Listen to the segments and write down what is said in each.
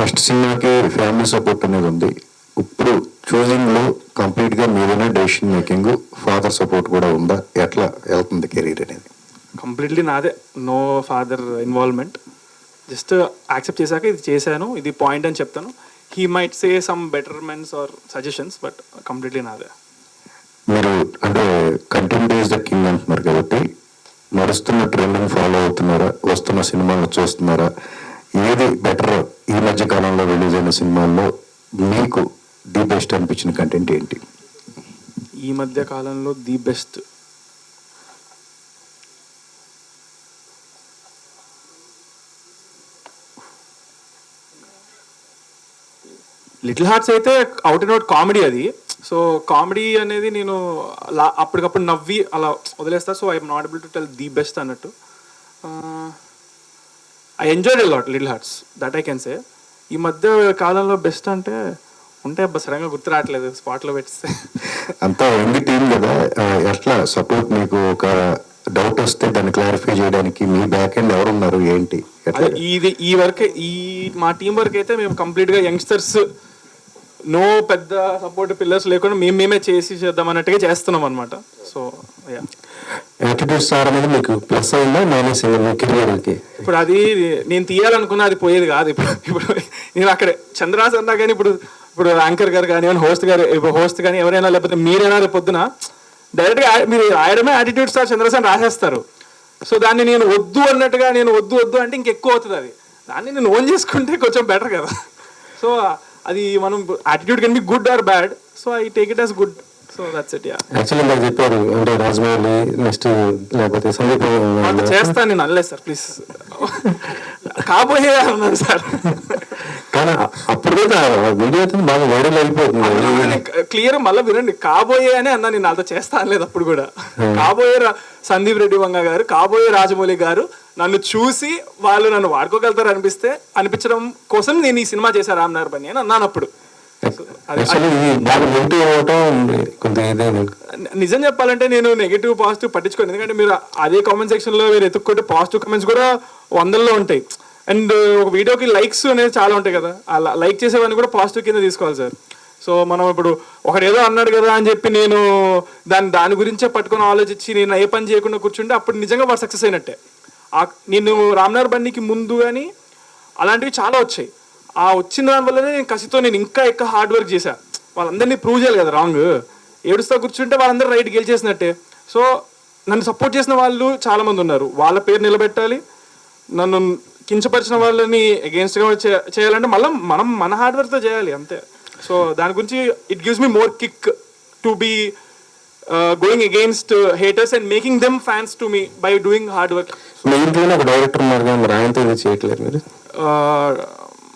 First సినిమాకి family support అనేది ఉంది. ఇప్పుడు చూజింగ్లో కంప్లీట్గా మీదైనా డెసిషన్ మేకింగ్, ఫాదర్ సపోర్ట్ కూడా ఉందా? ఎట్లా వెళ్తుంది కెరీర్ అనేది? కంప్లీట్లీ నాదే, no father involvement. Just accept చేశాక ఇది చేశాను, ఇది పాయింట్ అని చెప్తాను. He might say some betterments or suggestions, but completely నాదే. మీరు అంటే కంటెంట్ ఈజ్ ద కింగ్ అంటున్నారు కాబట్టి నడుస్తున్న ట్రెండ్ని ఫాలో అవుతున్నారా? వస్తున్న సినిమాలు చూస్తున్నారా? ఏది బెటర్? ఈ మధ్య కాలంలో రిలీజ్ అయిన సినిమాల్లో మీకు ది బెస్ట్ అనిపించిన కంటెంట్ ఏంటి? ఈ మధ్య కాలంలో ది బెస్ట్ లిటిల్ హార్ట్స్ అయితే అవుట్ అండ్ అవుట్ కామెడీ అది. సో కామెడీ అనేది నేను అప్పటికప్పుడు నవ్వి అలా వదిలేస్తా. So I'm not able to tell the best అన్నట్టు. I enjoyed a lot little hearts, that I can say. ఈ మధ్య కాలంలో బెస్ట్ అంటే ఉంటే అబ్బా సడన్గా గుర్తు రావట్లేదు స్పాట్లో పెట్టిస్తే. అంతా ఉంది టీం కదా, ఎట్లా సపోర్ట్? మీకు ఒక డౌట్ వస్తే దాన్ని క్లారిఫై చేయడానికి మీ బ్యాక్ ఎండ్ ఎవరున్నారు ఏంటి? ఇది ఈ వర్క్, ఈ మా టీం వర్క్ అయితే మేము కంప్లీట్గా యంగ్స్టర్స్, నో పెద్ద సపోర్ట్ పిల్లర్స్ లేకుండా మేమే చేద్దాం అన్నట్టుగా చేస్తున్నాం అనమాట. సో యాటిట్యూడ్ స్టార్ అనేది మీకు ప్లస్ అయిందా మైనస్ అయిందా కెరియర్కి? ఇప్పుడు అది నేను తీయాలనుకున్నా అది పోయేది కాదు. ఇప్పుడు నేను అక్కడ చంద్రాస్ అన్నా కానీ ఇప్పుడు యాంకర్ గారు కానీ హోస్ట్ కానీ ఎవరైనా లేకపోతే మీరైనా రేపు పొద్దున డైరెక్ట్గా మీరు రాయడమే యాటిట్యూడ్ స్టార్ చంద్రాస్ అని రాసేస్తారు. సో దాన్ని నేను వద్దు అన్నట్టుగా నేను వద్దు అంటే ఇంకెక్కువ అవుతుంది. అది దాన్ని నేను ఓన్ చేసుకుంటే కొంచెం బెటర్ కదా. సో అది మనం attitude can be good or bad, so I take it as good. So that's it. Actually నాకు చెప్పారు అంటే రాజమౌళి నెక్స్ట్ లేకపోతే సందీప్ చేస్తాను నేను అనలేదు సార్, ప్లీజ్ కాబోయే అన్నాను సార్. కానీ అప్పుడు వీడియో అయితే బాగా వైరల్ అయిపోతుంది. క్లియర్ మళ్ళీ వినండి, కాబోయే అని అన్నా నేను నాతో చేస్తా అనలేదు అప్పుడు కూడా. కాబోయే సందీప్ రెడ్డి వంగ గారు, కాబోయే రాజమౌళి గారు నన్ను చూసి వాళ్ళు నన్ను వాడుకోగలుగుతారు అనిపించడం కోసం నేను ఈ సినిమా చేశాను రామ్నగర్ బన్నీ అని అన్నాను అప్పుడు. నిజం చెప్పాలంటే నేను నెగిటివ్ పాజిటివ్ పట్టించుకోను, ఎందుకంటే మీరు అదే కామెంట్ సెక్షన్ లో మీరు ఎత్తుక్కుంటే పాజిటివ్ కామెంట్స్ కూడా వందల్లో ఉంటాయి. అండ్ ఒక వీడియోకి లైక్స్ అనేది చాలా ఉంటాయి కదా, అలా లైక్ చేసేవన్నీ కూడా పాజిటివ్ కింద తీసుకోవాలి సార్. సో మనం ఇప్పుడు ఒకడు ఏదో అన్నాడు కదా అని చెప్పి నేను దాని గురించే పట్టుకొని ఆలోచించి నేను ఏ పని చేయకుండా కూర్చుంటే అప్పుడు నిజంగా వాడు సక్సెస్ అయినట్టే. నేను రామ్నగర్ బన్నీకి ముందు కానీ అలాంటివి చాలా వచ్చాయి. ఆ వచ్చిన దానివల్లనే నేను కసితో నేను ఇంకా ఎక్కువ హార్డ్ వర్క్ చేశాను. వాళ్ళందరినీ ప్రూవ్ చేయాలి కదా, రాంగ్ ఏడుస్తా కూర్చుంటే వాళ్ళందరూ రైట్ గెలిచేసినట్టే. సో నన్ను సపోర్ట్ చేసిన వాళ్ళు చాలామంది ఉన్నారు, వాళ్ళ పేరు నిలబెట్టాలి. నన్ను కించపరిచిన వాళ్ళని అగేన్స్ట్గా చేయాలంటే మన హార్డ్ వర్క్తో చేయాలి అంతే. సో దాని గురించి it gives me more kick to be going against haters and making them fans to me by doing hard work. మీ ఇంట్లో ఒక డైరెక్టర్ ఉన్నారు కదా, మరి ఆయనతో ఇది చేయట్లేదు మీరు?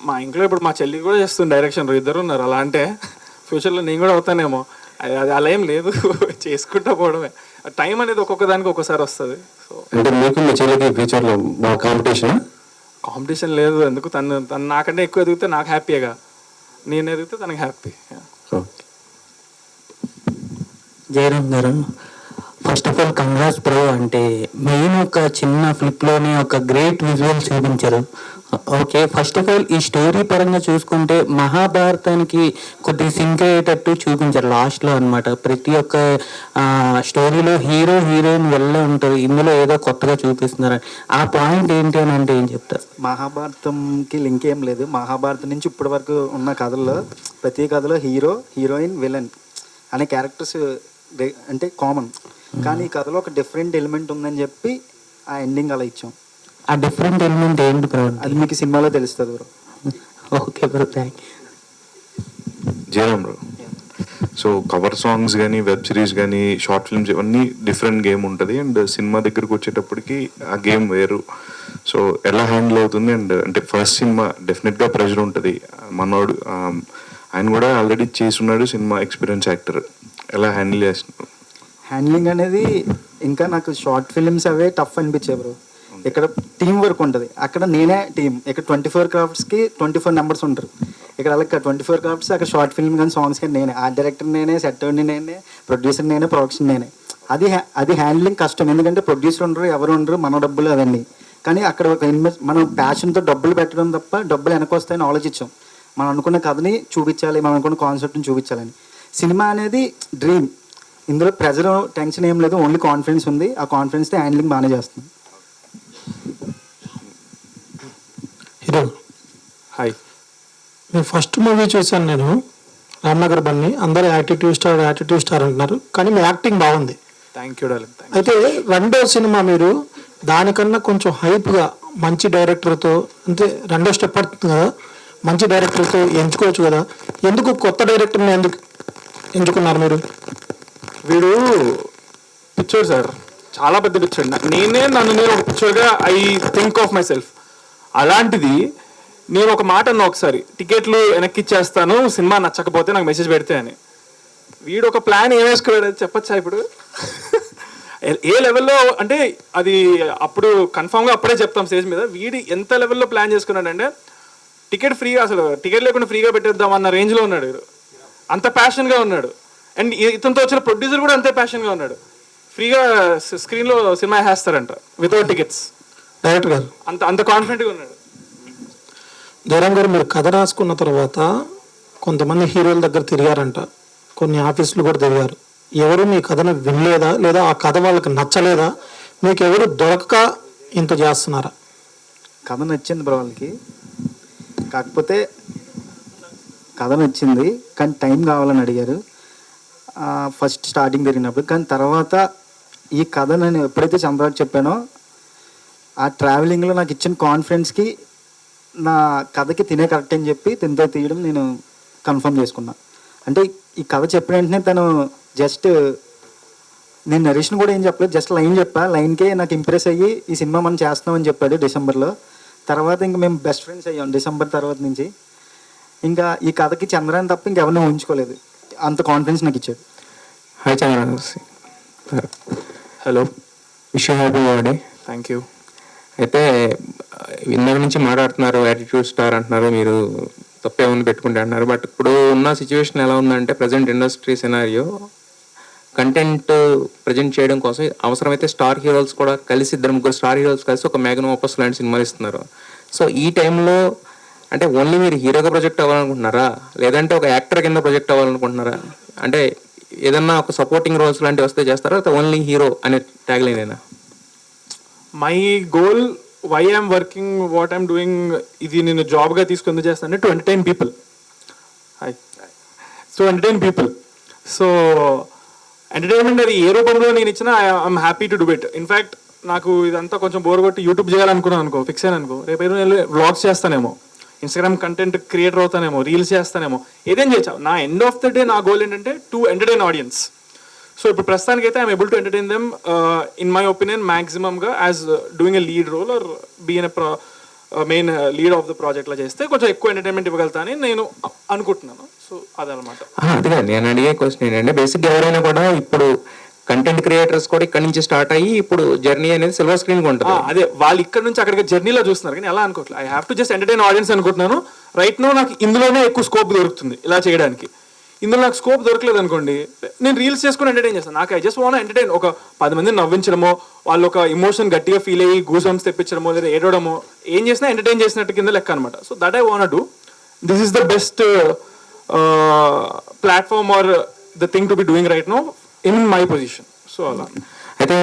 మా ఇంట్లో ఇప్పుడు మా చెల్లి కూడా చేస్తుంది డైరెక్షన్, ఇద్దరు ఉన్నారు. అలా అంటే ఫ్యూచర్లో నేను కూడా అవుతానేమో, అది అలా ఏం లేదు, చేసుకుంటా పోవడమే. టైం అనేది ఒక్కొక్క దానికి ఒక్కోసారి వస్తుంది. సో అంటే మీకు మీ చెల్లికి ఫ్యూచర్లో కాంపిటీషన్ లేదు, ఎందుకు తను నాకంటే ఎక్కువ ఎదిగితే నాకు హ్యాపీగా, నేను ఎదిగితే తనకు హ్యాపీ. జయరామ్ గారు, first of all congrats bro. అంటే మెయిన్ ఒక చిన్న ఫ్లిప్లోనే ఒక గ్రేట్ విజువల్ చూపించారు. ఓకే, ఫస్ట్ ఆఫ్ ఆల్ ఈ స్టోరీ పరంగా చూసుకుంటే మహాభారతానికి కొద్దిగా సింక్ అయ్యేటట్టు చూపించారు లాస్ట్లో అనమాట. ప్రతి ఒక్క స్టోరీలో హీరో హీరోయిన్ వెళ్ళే ఉంటారు, ఇందులో ఏదో కొత్తగా చూపిస్తున్నారు. ఆ పాయింట్ ఏంటి అని అంటే ఏం చెప్తారు? మహాభారతంకి లింక్ ఏం లేదు. మహాభారతం నుంచి ఇప్పటి వరకు ఉన్న కథల్లో ప్రతి కథలో హీరో హీరోయిన్ విలన్ అనే క్యారెక్టర్స్ అంటే కామన్, కానీ ఈ కథలో ఒక డిఫరెంట్ ఎలిమెంట్ ఉందని చెప్పి ఆ ఎండింగ్ అలా ఇచ్చాం. ఆ డిఫరెంట్ ఎలిమెంట్ ఏంటి బ్రో? అది మీకు సినిమాలో తెలుస్తుంది bro. Okay bro, thank Jayaram bro. So cover songs కానీ వెబ్ సిరీస్ కానీ షార్ట్ ఫిల్మ్స్ ఇవన్నీ డిఫరెంట్ గేమ్ ఉంటుంది. అండ్ సినిమా దగ్గరకు వచ్చేటప్పటికి ఆ గేమ్ వేరు. సో ఎలా హ్యాండిల్ అవుతుంది? అండ్ అంటే ఫస్ట్ సినిమా డెఫినెట్గా ప్రెషర్ ఉంటుంది. మనోడు ఆయన కూడా ఆల్రెడీ చేసున్నాడు, సినిమా ఎక్స్పీరియన్స్ యాక్టర్, ఎలా హ్యాండిల్ చేస్తున్నారు? హ్యాండ్లింగ్ అనేది ఇంకా నాకు షార్ట్ ఫిల్మ్స్ అవే టఫ్ అనిపించాయి బ్రో. ఇక్కడ టీం వర్క్ ఉంటుంది, అక్కడ నేనే టీం. ఇక్కడ 24 క్రాఫ్ట్స్కి 24 మెంబర్స్ ఉంటారు. ఇక్కడ అలాగే 24 క్రాఫ్ట్స్, అక్కడ షార్ట్ ఫిల్మ్ కానీ సాంగ్స్ కానీ నేనే, ఆర్ట్ డైరెక్టర్ నేనే, సెట్టర్ని నేనే, ప్రొడ్యూసర్ నేనే, ప్రొడక్షన్ నేనే. అది హ్యాండ్లింగ్ కష్టం, ఎందుకంటే ప్రొడ్యూసర్ ఉండరు, ఎవరు ఉండరు, మన డబ్బులు అవన్నీ. కానీ అక్కడ ఒక ఇన్వెస్ట్ మనం ప్యాషన్తో డబ్బులు పెట్టడం తప్ప డబ్బులు వెనక వస్తాయని ఆలోచించాం. మనం అనుకున్న కథని చూపించాలి, మనం అనుకున్న కాన్సెప్ట్ని చూపించాలని. సినిమా అనేది డ్రీమ్, ఇందులో ప్రెజర్ టెన్షన్ ఏం లేదు, ఓన్లీ కాన్ఫిడెన్స్ ఉంది. ఆ కాన్ఫిడెన్స్తో హ్యాండ్లింగ్ బాగానే చేస్తుంది. Hero hi. మీ ఫస్ట్ మూవీ చూశాను నేను, రామ్నగర్ బన్ని. అందరూ యాటిట్యూడ్ స్టార్ అంటున్నారు, కానీ మీ యాక్టింగ్ బాగుంది. Thank you darling. అయితే రెండో సినిమా మీరు దానికన్నా కొంచెం హైప్గా మంచి డైరెక్టర్తో, అంటే రెండో స్టెప్ పడుతుంది కదా, మంచి డైరెక్టర్తో ఎంచుకోవచ్చు కదా. ఎందుకు కొత్త డైరెక్టర్ని ఎందుకు ఎంచుకున్నారు మీరు? వీడు పిచ్చోడు సార్, చాలా పెద్ద పిచ్చోడు. నన్ను నేను ఒక పిచ్చోడుగా I think of myself. అలాంటిది నేను ఒక మాట అన్నా ఒకసారి, టికెట్లు వెనక్కి ఇచ్చేస్తాను సినిమా నచ్చకపోతే నాకు మెసేజ్ పెడితే అని. వీడు ఒక ప్లాన్ ఏం వేసుకున్నాడు అది చెప్పచ్చా ఇప్పుడు? ఏ లెవెల్లో అంటే అది అప్పుడు కన్ఫామ్గా అప్పుడే చెప్తాం స్టేజ్ మీద. వీడు ఎంత లెవెల్లో ప్లాన్ చేసుకున్నాడంటే టికెట్ ఫ్రీగా, అసలు టికెట్ లేకుండా ఫ్రీగా పెట్టేద్దాం అన్న రేంజ్లో ఉన్నాడు వీడు. అంత ప్యాషన్గా ఉన్నాడు. అండ్ ఇతనితో వచ్చిన ప్రొడ్యూసర్ కూడా అంతే ప్యాషన్గా ఉన్నాడు. ఫ్రీగా స్క్రీన్లో సినిమా వేస్తారంట వితౌట్ టికెట్స్. డైరెక్టర్ గారు అంత అంత కాన్ఫిడెంట్గా ఉన్నాడు. జయరామ్ గారు, మీరు కథ రాసుకున్న తర్వాత కొంతమంది హీరోల దగ్గర తిరిగారంట, కొన్ని ఆఫీసులు కూడా తిరిగారు. ఎవరు మీ కథను వినలేదా, లేదా ఆ కథ వాళ్ళకి నచ్చలేదా? మీకు ఎవరు దొరకక ఇంత చేస్తున్నారా? కథ నచ్చింది బ్రో వాళ్ళకి, కాకపోతే కథ నచ్చింది కానీ టైం కావాలని అడిగారు ఫస్ట్ స్టార్టింగ్ జరిగినప్పుడు. కానీ తర్వాత ఈ కథ నేను ఎప్పుడైతే చంద్రబాబు చెప్పానో ఆ ట్రావెలింగ్లో నాకు ఇచ్చిన కాన్ఫిడెన్స్కి నా కథకి తినే కరెక్ట్ అని చెప్పి తినతో తీయడం నేను కన్ఫర్మ్ చేసుకున్నా. అంటే ఈ కథ చెప్పిన వెంటనే తను జస్ట్, నేను నరేషన్ కూడా ఏం చెప్పలేదు, జస్ట్ లైన్ చెప్పా, లైన్కే నాకు ఇంప్రెస్ అయ్యి ఈ సినిమా మనం చేస్తున్నామని చెప్పాడు డిసెంబర్లో. తర్వాత ఇంకా మేము బెస్ట్ ఫ్రెండ్స్ అయ్యాం డిసెంబర్ తర్వాత నుంచి. ఇంకా ఈ కథకి చంద్రాన్ని తప్ప ఇంకెవరిని ఊహించుకోలేదు, అంత కాన్ఫిడెన్స్ నాకు ఇచ్చాడు. Hi Chandra. Hello, wish happy birthday. Thank you. అయితే ఇందాక నుంచి మాట్లాడుతున్నారు, యాటిట్యూడ్ స్టార్ అంటున్నారు, మీరు తప్పేమని పెట్టుకుంటే అంటున్నారు. బట్ ఇప్పుడు ఉన్న సిచ్యువేషన్ ఎలా ఉందంటే, present industry scenario content present చేయడం కోసం అవసరమైతే స్టార్ హీరోస్ కూడా కలిసి, ఇద్దరు ముగ్గురు స్టార్ హీరోస్ కలిసి ఒక మ్యాగ్నమ్ ఓపస్ లాంటి సినిమాలు ఇస్తున్నారు. సో ఈ టైంలో అంటే ఓన్లీ మీరు హీరోగా ప్రొజెక్ట్ అవ్వాలనుకుంటున్నారా, లేదంటే ఒక యాక్టర్ కింద ప్రొజెక్ట్ అవ్వాలనుకుంటున్నారా? అంటే ఏదన్నా ఒక సపోర్టింగ్ రోల్స్ లాంటివి వస్తే చేస్తారా, లేకపోతే ఓన్లీ హీరో అనే ట్యాగ్ లైనేనా? My goal, why I'm working, what I'm doing, ఇది నేను జాబ్గా తీసుకుని చేస్తాను to entertain people. Hi. So entertain people. So entertainment అది ఏ రూపంలో నేను ఇచ్చినా I'm happy to do it. In fact నాకు ఇదంతా కొంచెం బోర్ కొట్టి యూట్యూబ్ చేయాలనుకున్నాను అనుకో, ఫిక్స్ అయ్యాను అనుకో, రేపు నేను వ్లాగ్స్ చేస్తానేమో, ఇన్స్టాగ్రామ్ కంటెంట్ క్రియేటర్ అవుతానేమో, రీల్స్ చేస్తానేమో, ఏదేం చేయొచ్చు. నా ఎండ్ ఆఫ్ ద డే నా గోల్ ఏంటంటే టు ఎంటర్టైన్ ఆడియన్స్. సో ఇప్పుడు ప్రస్తుతానికి అయితే I'm able to entertain them in my opinion మ్యాక్సిమమ్గా as doing a lead role or been a main lead of the ప్రాజెక్ట్లో చేస్తే కొంచెం ఎక్కువ ఎంటర్టైన్మెంట్ ఇవ్వగలుగుతానని నేను అనుకుంటున్నాను. సో అదనమాట. అదిగా నేను అడిగే క్వశ్చన్ ఏంటంటే, బేసిక్గా ఎవరైనా కూడా ఇప్పుడు కంటెంట్ క్రియేటర్స్ కూడా ఇక్కడ నుంచి స్టార్ట్ అయ్యి ఇప్పుడు జర్నీ అనేది సిల్వర్ స్క్రీన్ ఉంటుంది. అదే వాళ్ళు ఇక్కడ నుంచి అక్కడికి జర్నీలో చూస్తున్నారు, కానీ ఎలా అనుకోవట్లేదు. I have to just entertain audience అనుకుంటున్నాను. రైట్ నో నాకు ఇందులోనే ఎక్కువ స్కోప్ దొరుకుతుంది ఇలా చేయడానికి. ఇందులో నాకు స్కోప్ దొరకలేదు అనుకోండి, నేను రీల్స్ చేసుకుని ఎంటర్టైన్ చేస్తాను. నాకు ఐ జస్ట్ వాంట్ ఎంటర్టైన్. ఒక 10 మందిని నవ్వించడమో, వాళ్ళు ఒక ఇమోషన్ గట్టిగా ఫీల్ అయ్యి గూస్ తెప్పించడమో, లేదా ఏడవడమో, ఏం చేసినా ఎంటర్టైన్ చేసినట్టు కింద లెక్క అనమాట. So that I want do. This is the best platform or the thing to be doing right no in my position. So అలా. అయితే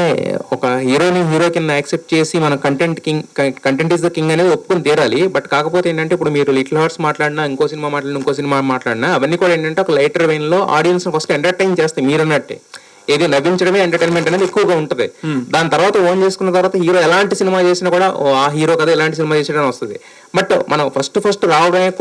ఒక హీరోని హీరో కింద యాక్సెప్ట్ చేసి మన కంటెంట్ ఈస్ ద కింగ్ అనేది ఒప్పుకొని తీరాలి. బట్ కాకపోతే ఏంటంటే, ఇప్పుడు మీరు లిటిల్ హార్ట్స్ మాట్లాడినా, ఇంకో సినిమా మాట్లాడినా అవన్నీ కూడా ఏంటంటే ఒక లైటర్ వెయిన్లో ఆడియన్స్ ఫస్ట్ ఎంటర్టైన్ చేస్తాయి. మీరు అన్నట్టే ఏది నవ్వించడమే ఎంటర్టైన్మెంట్ అనేది ఎక్కువగా ఉంటుంది. దాని తర్వాత ఓన్ చేసుకున్న తర్వాత హీరో ఎలాంటి సినిమా చేసినా కూడా ఆ హీరో కదా ఎలాంటి సినిమా చేసేయడం వస్తుంది. బట్ మనం ఫస్ట్ రావడమే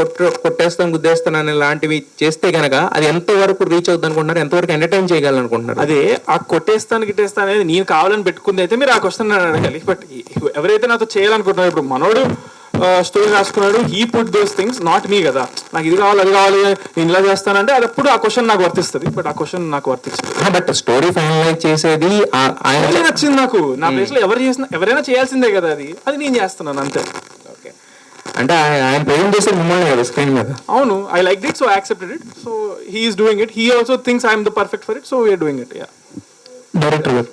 కొట్టేస్తాం గుద్దేస్తాను అనే లాంటివి చేస్తే కనుక అది ఎంతవరకు రీచ్ అవుతుంది అనుకుంటున్నారు, ఎంతవరకు ఎంటర్టైన్ చేయగలనుకుంటున్నారు? అదే ఆ కొట్టేస్తాను గిట్టేస్తాను అనేది నేను కావాలని పెట్టుకుంది అయితే మీరు ఆ క్వశ్చన్ అడగాలి. బట్ ఎవరైతే నాతో చేయాలనుకుంటున్నారు, ఇప్పుడు మనోడు స్టోరీ రాసుకున్నాడు, he put those things, not me కదా. నాకు ఇది కావాలి, అది కావాలి, నేను ఇలా చేస్తానంటే అది అప్పుడు ఆ క్వశ్చన్ నాకు వర్తిస్తుంది. బట్ ఆ క్వశ్చన్ నాకు వర్తించదు. బట్ స్టోరీ ఫైనలైజ్ చేసేది ఆయన నచ్చింది నాకు. నా ప్లేస్ లో ఎవరైనా చేయాల్సిందే కదా, అది నేను చేస్తున్నాను అంతే. ఓకే, అంటే ఆయన ప్రజెంట్ చేసే మిమ్మల్ని కదా స్క్రీన్ మీద. అవును, I like it, so I accepted it. So he is doing it. He also thinks I'm the perfect for it, so we're doing it. Yeah. Director గారు,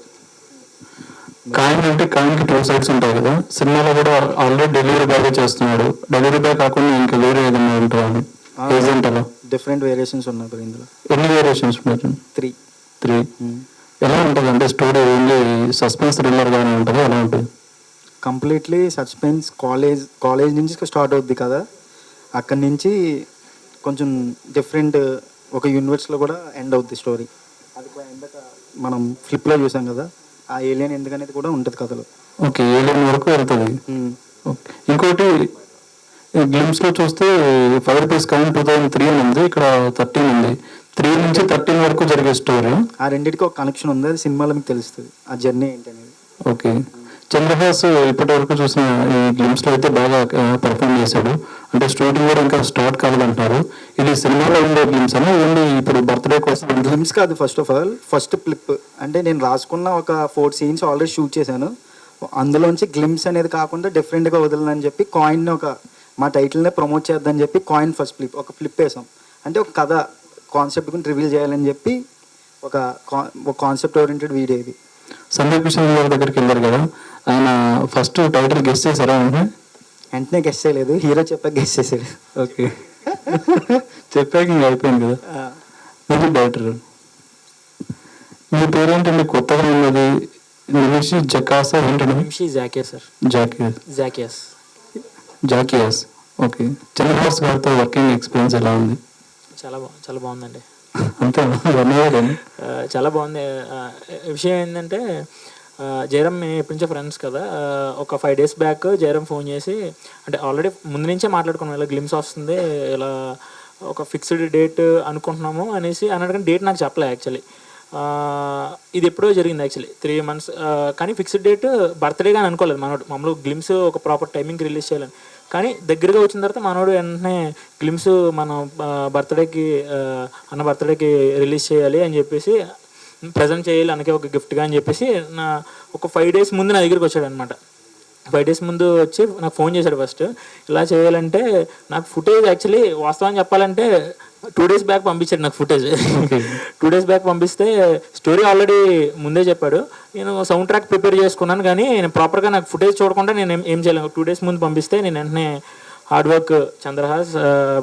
కాయిన్ అంటే కాయిన్కి టూ సైడ్స్ ఉంటాయి కదా, సినిమాలో కూడా ఆల్రెడీ డెలివరీ బాయ్ చేస్తున్నాడు, delivery boy కాకుండా ఇంకా వేరే ఏదైనా ఉంటారా అని ఏజెంట్ అలా డిఫరెంట్ వేరియేషన్స్ ఉన్నాయి బ్రో ఇందులో. ఎన్ని వేరియేషన్స్ ఉన్నాయి? 3. 3. ఎలా ఉంటుంది అంటే స్టోరీ ఓన్లీ సస్పెన్స్ థ్రిల్లర్ గానే ఉంటుంది, ఎలా ఉంటుంది? Completely suspense. కాలేజ్ నుంచి స్టార్ట్ అవుద్ది కదా, అక్కడి నుంచి కొంచెం డిఫరెంట్ ఒక యూనివర్స్లో కూడా ఎండ్ అవుద్ది స్టోరీ. అది ఎందాక మనం ఫ్లిప్లో చూసాం కదా, ఆ ఏలియన్ ఎందుకనేది కూడా ఉంటుంది కథలో. ఓకే, ఏలియన్ వరకు వెళ్తుంది. ఓకే, ఇంకోటి గ్లిమ్స్లో చూస్తే 5 రూపీస్ కాయిన్ 2003 అని ఉంది, ఇక్కడ 13 ఉంది. 3 నుంచి 13 వరకు జరిగే స్టోరీ. ఆ రెండింటికి ఒక కనెక్షన్ ఉంది, అది సినిమాలో మీకు తెలుస్తుంది ఆ జర్నీ ఏంటనేది. ఓకే, చంద్రహాస్ ఇప్పటి వరకు చూసిన ఈ గ్లిమ్స్లో అయితే బాగా పర్ఫామ్ చేశాడు. అంటే షూటింగ్ కూడా ఇంకా స్టార్ట్ కావాలంటున్నారు. ఇది సినిమాలో ఉండే గ్లిమ్స్ అని ఓన్లీ ఇప్పుడు బర్త్డే కోసం? గ్లిమ్స్ కాదు, first of all first clip. అంటే నేను రాసుకున్న ఒక 4 సీన్స్ ఆల్రెడీ షూట్ చేశాను, అందులోంచి గ్లిమ్స్ అనేది కాకుండా డిఫరెంట్గా వదలని చెప్పి కాయిన్ ఒక మా టైటిల్నే ప్రమోట్ చేద్దామని చెప్పి కాయిన్ ఫస్ట్ ఫ్లిప్ ఒక ఫ్లిప్ వేసాం. అంటే ఒక కథ కాన్సెప్ట్ గురించి రివీల్ చేయాలని చెప్పి ఒక కాన్సెప్ట్ ఓరియంటెడ్ వీడియో ఇది. సందీప్ కిషన్ గారి దగ్గరికి వెళ్ళారు కదా, ఆయన ఫస్ట్ టైటిల్ గెస్ చేశారా? వెంటనే గెస్ చేయలేదు, హీరో చెప్పాక గెస్ చేశాడు. ఓకే, చెప్పాక ఇంకా అయిపోయింది కదా. మీరు డైరెక్టర్, మీ పేరేంటండి కొత్తగా ఉన్నది? నిమిషి జకాసా ఏంటండి? నిమిషి జాకియాస్ సార్. జాకియాస్. ఓకే, చంద్రహాస్ గారితో వర్కింగ్ ఎక్స్పీరియన్స్ ఎలా ఉంది? చాలా బాగుందండి. అంతే ధన్యవాదాలు. చాలా బాగుంది. విషయం ఏంటంటే జయరామ్ మేము ఎప్పటి నుంచో ఫ్రెండ్స్ కదా. ఒక 5 days బ్యాక్ జయరామ్ ఫోన్ చేసి, అంటే ఆల్రెడీ ముందు నుంచే మాట్లాడుకున్నాం, ఇలా గ్లిమ్స్ వస్తుంది, ఇలా ఒక ఫిక్స్డ్ డేట్ అనుకుంటున్నాము అనేసి అన్నట్టుగా. డేట్ నాకు చెప్పలే యాక్చువల్లీ, ఇది ఎప్పుడో జరిగింది యాక్చువల్లీ 3 months. కానీ ఫిక్స్డ్ డేట్ బర్త్డేగా అని అనుకోలేదు మనోడు. మామూలు గ్లిమ్స్ ఒక ప్రాపర్ టైమింగ్కి రిలీజ్ చేయాలని. కానీ దగ్గరగా వచ్చిన తర్వాత మనోడు వెంటనే గ్లిమ్స్ మన బర్త్డేకి అన్న బర్త్డేకి రిలీజ్ చేయాలి అని చెప్పేసి, ప్రజెంట్ చేయాలి అన్నకే ఒక గిఫ్ట్గా అని చెప్పేసి నా ఒక 5 days ముందు నా దగ్గరికి వచ్చాడు అనమాట. 5 days ముందు వచ్చి నాకు ఫోన్ చేశాడు. ఫస్ట్ ఇలా చేయాలంటే నాకు ఫుటేజ్ యాక్చువల్లీ వాస్తవం చెప్పాలంటే 2 days బ్యాక్ పంపించాడు నాకు ఫుటేజ్. 2 days బ్యాక్ పంపిస్తే స్టోరీ ఆల్రెడీ ముందే చెప్పాడు. నేను సౌండ్ ట్రాక్ ప్రిపేర్ చేసుకున్నాను, కానీ నేను ప్రాపర్గా నాకు ఫుటేజ్ చూడకుండా నేను ఏం చేయలేను. 2 days ముందు పంపిస్తే నేను వెంటనే hard work Chandrahas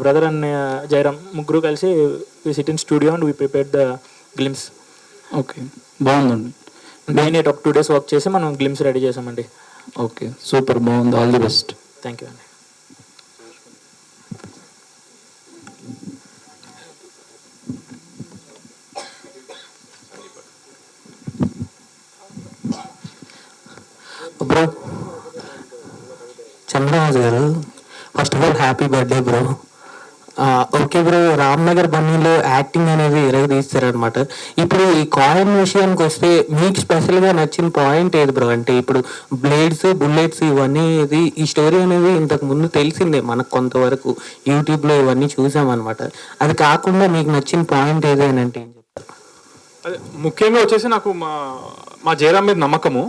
brother and Jayaram ముగ్గురు కలిసి sit in studio and we prepared the glimpse. Okay, బాగుందండి. నేను ఒక 2 days వర్క్ చేసి మనం గ్లిమ్స్ రెడీ చేసామండి. ఓకే, సూపర్, బాగుంది. All the best. Thank you అండి. Bro, Chandrahas garu, first of all happy birthday bro. Okay bro, Ramnagar బన్నీలో యాక్టింగ్ అనేది తీస్తారనమాట. ఇప్పుడు ఈ కాయిన్ విషయానికి వస్తే మీకు స్పెషల్గా నచ్చిన పాయింట్ ఏది బ్రో? అంటే ఇప్పుడు బ్లేడ్స్, బుల్లెట్స్ ఇవన్నీ ఈ స్టోరీ అనేది ఇంతకు ముందు తెలిసిందే మనకు, కొంతవరకు యూట్యూబ్లో ఇవన్నీ చూసామన్నమాట. అది కాకుండా మీకు నచ్చిన పాయింట్ ఏదైనా అంటే ఏం చెప్తారు? అదే ముఖ్యంగా వచ్చేసి నాకు మా జయరామ్ మీద నమ్మకము.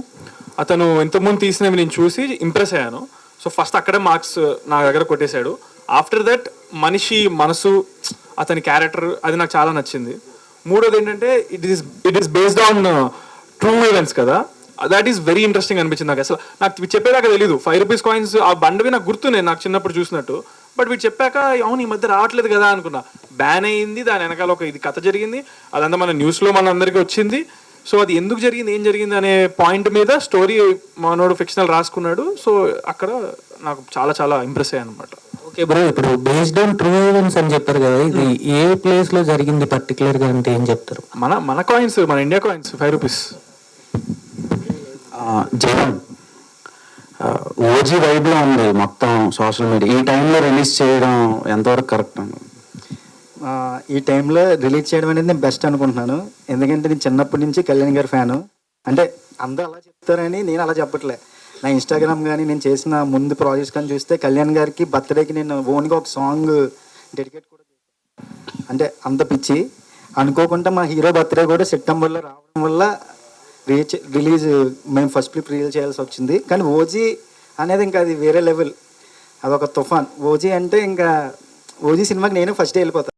అతను ఇంతకుముందు తీసినవి నేను చూసి ఇంప్రెస్ అయ్యాను. సో ఫస్ట్ అక్కడే మార్క్స్ నా దగ్గర కొట్టేశాడు. ఆఫ్టర్ దట్ మనిషి మనసు, అతని క్యారెక్టర్, అది నాకు చాలా నచ్చింది. మూడోది ఏంటంటే it is based on true events కదా, దట్ ఈస్ వెరీ ఇంట్రెస్టింగ్ అనిపించింది నాకు. అసలు నాకు చెప్పేదాకా తెలీదు 5 rupees కాయిన్స్ ఆ బండవి నాకు గుర్తు, నేను నాకు చిన్నప్పుడు చూసినట్టు. బట్ వీడు చెప్పాక అవును ఈ మధ్య రావట్లేదు కదా అనుకున్నా. బ్యాన్ అయ్యింది, దాని వెనకాల ఒక ఇది కథ జరిగింది, అదంతా మన న్యూస్లో మన అందరికీ వచ్చింది. సో అది ఎందుకు జరిగింది, ఏం జరిగింది అనే పాయింట్ మీద స్టోరీ మనోడు ఫిక్షనల్ రాసుకున్నాడు. సో అక్కడ నాకు చాలా చాలా ఇంప్రెస్ అయ్యాను అనమాట. ఓకే బ్రో, ఇప్పుడు బేస్డ్ ఆన్ ట్రూ ఈవెంట్స్ అని చెప్పారు కదా, ఇది ఏ ప్లేస్ లో జరిగింది పర్టికులర్ గా అంటే ఏం చెప్తారు? మన కాయిన్స్, మన India coins 5 rupees. Jagan OG వైబ్లో ఉంది మొత్తం సోషల్ మీడియా. ఈ టైంలో రిలీజ్ చేయడం ఎంతవరకు కరెక్ట్ అండి? ఈ టైంలో రిలీజ్ చేయడం అనేది నేను బెస్ట్ అనుకుంటున్నాను. ఎందుకంటే నేను చిన్నప్పటి నుంచి కళ్యాణ్ గారి ఫ్యాను. అంటే అందరూ అలా చెప్తారని నేను అలా చెప్పట్లే. నా ఇన్స్టాగ్రామ్ కానీ నేను చేసిన ముందు ప్రాజెక్ట్స్ కానీ చూస్తే కళ్యాణ్ గారికి బర్త్డేకి నేను ఓన్గా ఒక సాంగ్ డెడికేట్ కూడా చేశాను. అంటే అంత పిచ్చి. అనుకోకుండా మా హీరో బర్త్డే కూడా సెప్టెంబర్లో రావడం వల్ల రిలీజ్ మేము ఫస్ట్ క్లిప్ రిలీజ్ చేయాల్సి వచ్చింది. కానీ ఓజీ అనేది ఇంకా అది వేరే లెవెల్, అదొక తుఫాన్. ఓజీ అంటే ఇంకా ఓజీ సినిమాకి నేను ఫస్ట్ డే వెళ్ళిపోతాను.